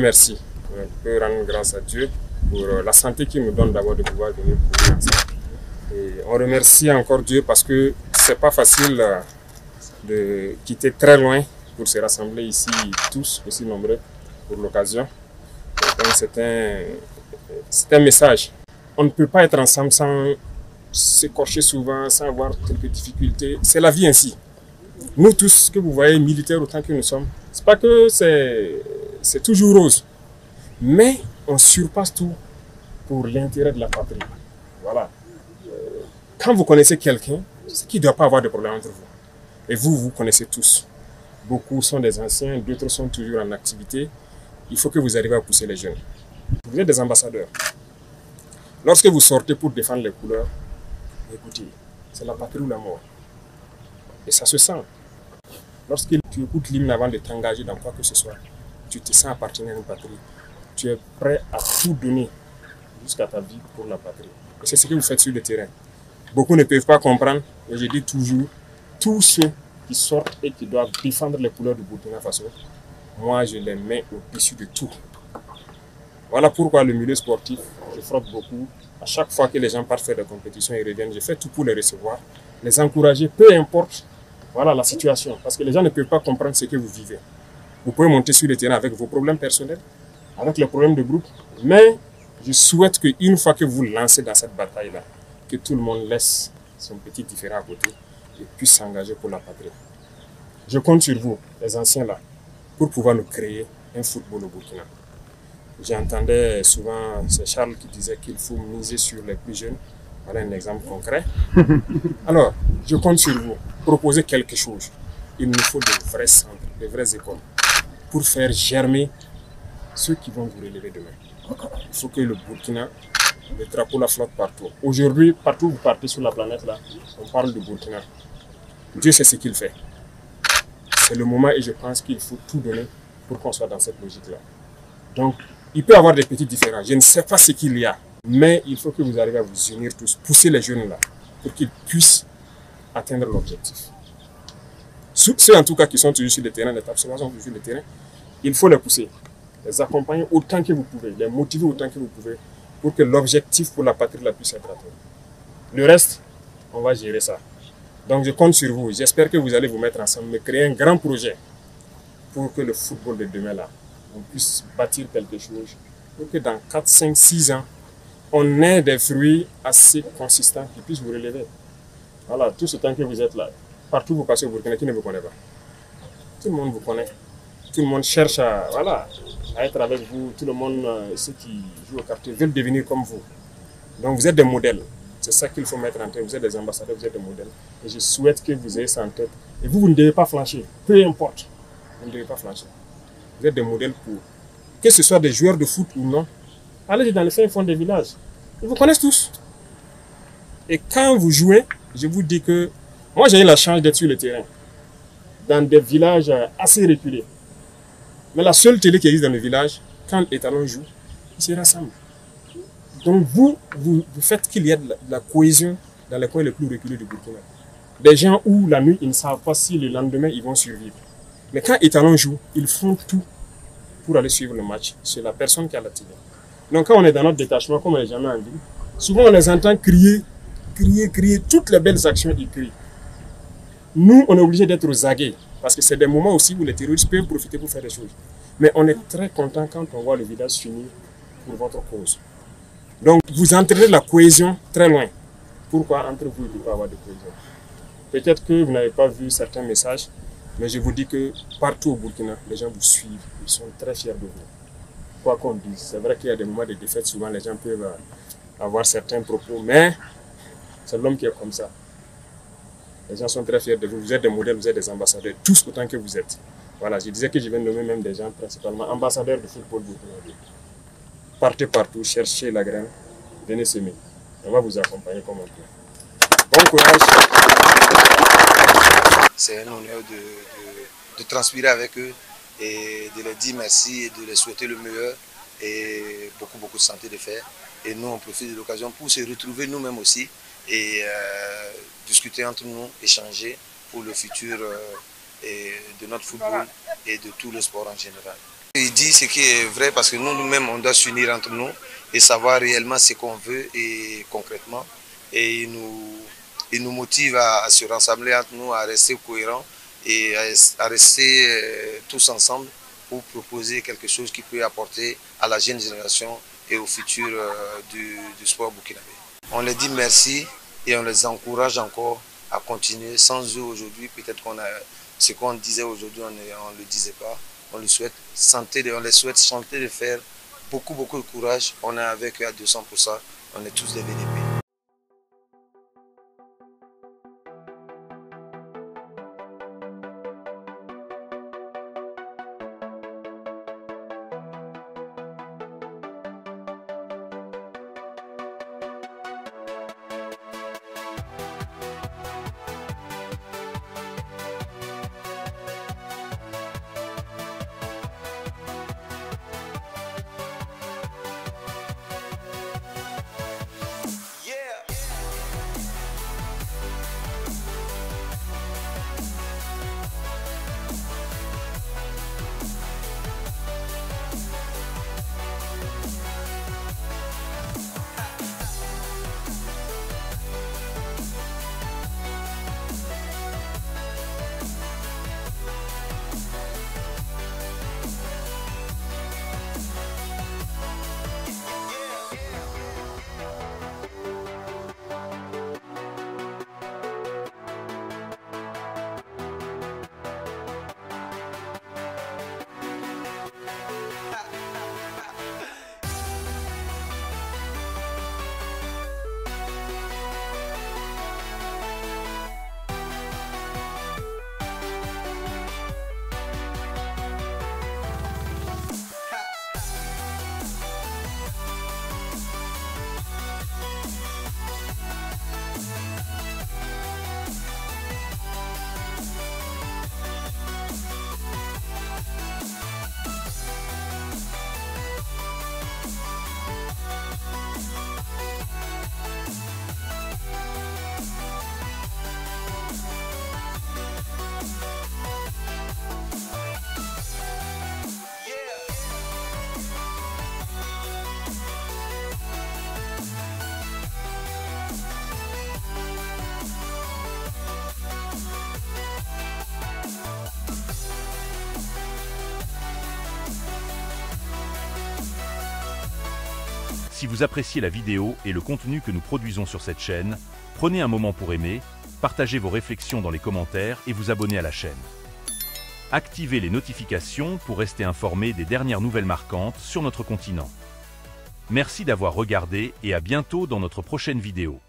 Merci. On peut rendre grâce à Dieu pour la santé qu'il nous donne d'abord de pouvoir venir courir ensemble. Et on remercie encore Dieu parce que c'est pas facile de quitter très loin pour se rassembler ici tous aussi nombreux pour l'occasion. Donc c'est un message. On ne peut pas être ensemble sans s'écorcher souvent, sans avoir quelques difficultés. C'est la vie ainsi. Nous tous, que vous voyez, militaires autant que nous sommes, c'est pas que c'est toujours rose. Mais on surpasse tout pour l'intérêt de la patrie. Voilà. Quand vous connaissez quelqu'un, c'est qu'il ne doit pas avoir de problème entre vous. Et vous, vous connaissez tous. Beaucoup sont des anciens, d'autres sont toujours en activité. Il faut que vous arriviez à pousser les jeunes. Vous êtes des ambassadeurs. Lorsque vous sortez pour défendre les couleurs, écoutez, c'est la patrie ou la mort. Et ça se sent. Lorsque tu écoutes l'hymne avant de t'engager dans quoi que ce soit, tu te sens appartenir à une patrie. Tu es prêt à tout donner jusqu'à ta vie pour la patrie. Et c'est ce que vous faites sur le terrain. Beaucoup ne peuvent pas comprendre, mais je dis toujours, tous ceux qui sortent et qui doivent défendre les couleurs du Burkina Faso, moi je les mets au-dessus de tout. Voilà pourquoi le milieu sportif, je frotte beaucoup. À chaque fois que les gens partent faire des compétitions et reviennent, je fais tout pour les recevoir, les encourager, peu importe la situation. Parce que les gens ne peuvent pas comprendre ce que vous vivez. Vous pouvez monter sur le terrain avec vos problèmes personnels, avec les problèmes de groupe, mais je souhaite qu'une fois que vous lancez dans cette bataille-là, que tout le monde laisse son petit différend à côté et puisse s'engager pour la patrie. Je compte sur vous, les anciens là, pour pouvoir nous créer un football au Burkina. J'entendais souvent, c'est Charles qui disait qu'il faut miser sur les plus jeunes. Voilà un exemple concret. Alors, je compte sur vous, proposer quelque chose. Il nous faut de vrais centres, de vraies écoles, pour faire germer ceux qui vont vous relever demain. Il faut que le Burkina, le drapeau la flotte partout. Aujourd'hui, partout où vous partez sur la planète, là, on parle du Burkina. Dieu sait ce qu'il fait. C'est le moment et je pense qu'il faut tout donner pour qu'on soit dans cette logique-là. Donc, il peut y avoir des petits différends. Je ne sais pas ce qu'il y a, mais il faut que vous arriviez à vous unir tous, pousser les jeunes là, pour qu'ils puissent atteindre l'objectif. Ceux en tout cas qui sont toujours sur le terrain, les absolument sont toujours sur le terrain, il faut les pousser, les accompagner autant que vous pouvez, les motiver autant que vous pouvez, pour que l'objectif pour la patrie la puisse être atteint. Le reste, on va gérer ça. Donc je compte sur vous. J'espère que vous allez vous mettre ensemble, me créer un grand projet pour que le football de demain là, on puisse bâtir quelque chose, pour que dans 4, 5, 6 ans, on ait des fruits assez consistants qui puissent vous relever. Voilà, tout ce temps que vous êtes là, partout où vous passez au Burkina, qui ne vous connaît pas. Tout le monde vous connaît. Tout le monde cherche à être avec vous. Tout le monde, ceux qui jouent au quartier, veulent devenir comme vous. Donc vous êtes des modèles. C'est ça qu'il faut mettre en tête. Vous êtes des ambassadeurs, vous êtes des modèles. Et je souhaite que vous ayez ça en tête. Et vous, vous ne devez pas flancher. Peu importe. Vous ne devez pas flancher. Vous êtes des modèles pour. Que ce soit des joueurs de foot ou non. Allez dans les fins fonds des villages. Ils vous connaissent tous. Et quand vous jouez, je vous dis que moi j'ai eu la chance d'être sur le terrain. Dans des villages assez reculés. Mais la seule télé qui existe dans le village, quand les talons jouent, ils se rassemblent. Donc vous faites qu'il y ait de la cohésion dans les coins les plus reculés du Burkina. Des gens où la nuit, ils ne savent pas si le lendemain, ils vont survivre. Mais quand les talons jouent, ils font tout pour aller suivre le match. C'est la personne qui a la télé. Donc quand on est dans notre détachement, comme on n'est jamais en ville, souvent on les entend crier, toutes les belles actions, ils crient. Nous, on est obligé d'être aux aguets. Parce que c'est des moments aussi où les terroristes peuvent profiter pour faire des choses. Mais on est très content quand on voit le village finir pour votre cause. Donc, vous entraînez la cohésion très loin. Pourquoi entre vous, il ne peut pas avoir de cohésion? Peut-être que vous n'avez pas vu certains messages, mais je vous dis que partout au Burkina, les gens vous suivent. Ils sont très fiers de vous. Quoi qu'on dise, c'est vrai qu'il y a des moments de défaite, souvent les gens peuvent avoir certains propos, mais c'est l'homme qui est comme ça. Les gens sont très fiers de vous. Vous êtes des modèles, vous êtes des ambassadeurs, tous autant que vous êtes. Voilà, je disais que je viens de nommer même des gens, principalement ambassadeurs de football burkinabé. Partez partout, cherchez la graine, venez semer. On va vous accompagner comme on peut. Bon courage. C'est un honneur de transpirer avec eux et de leur dire merci et de leur souhaiter le meilleur et beaucoup de santé de fer. Et nous, on profite de l'occasion pour se retrouver nous-mêmes aussi et discuter entre nous, échanger pour le futur de notre football et de tout le sport en général. Il dit ce qui est vrai parce que nous-mêmes, on doit s'unir entre nous et savoir réellement ce qu'on veut et concrètement. Et il nous motive à se rassembler entre nous, à rester cohérents et à rester tous ensemble pour proposer quelque chose qui peut apporter à la jeune génération et au futur du sport burkinabé. On les dit merci et on les encourage encore à continuer. Sans eux aujourd'hui, peut-être ce qu'on disait aujourd'hui, on ne le disait pas. On les souhaite santé de faire beaucoup de courage. On est avec eux à 200%. On est tous des VDP. Si vous appréciez la vidéo et le contenu que nous produisons sur cette chaîne, prenez un moment pour aimer, partagez vos réflexions dans les commentaires et vous abonner à la chaîne. Activez les notifications pour rester informé des dernières nouvelles marquantes sur notre continent. Merci d'avoir regardé et à bientôt dans notre prochaine vidéo.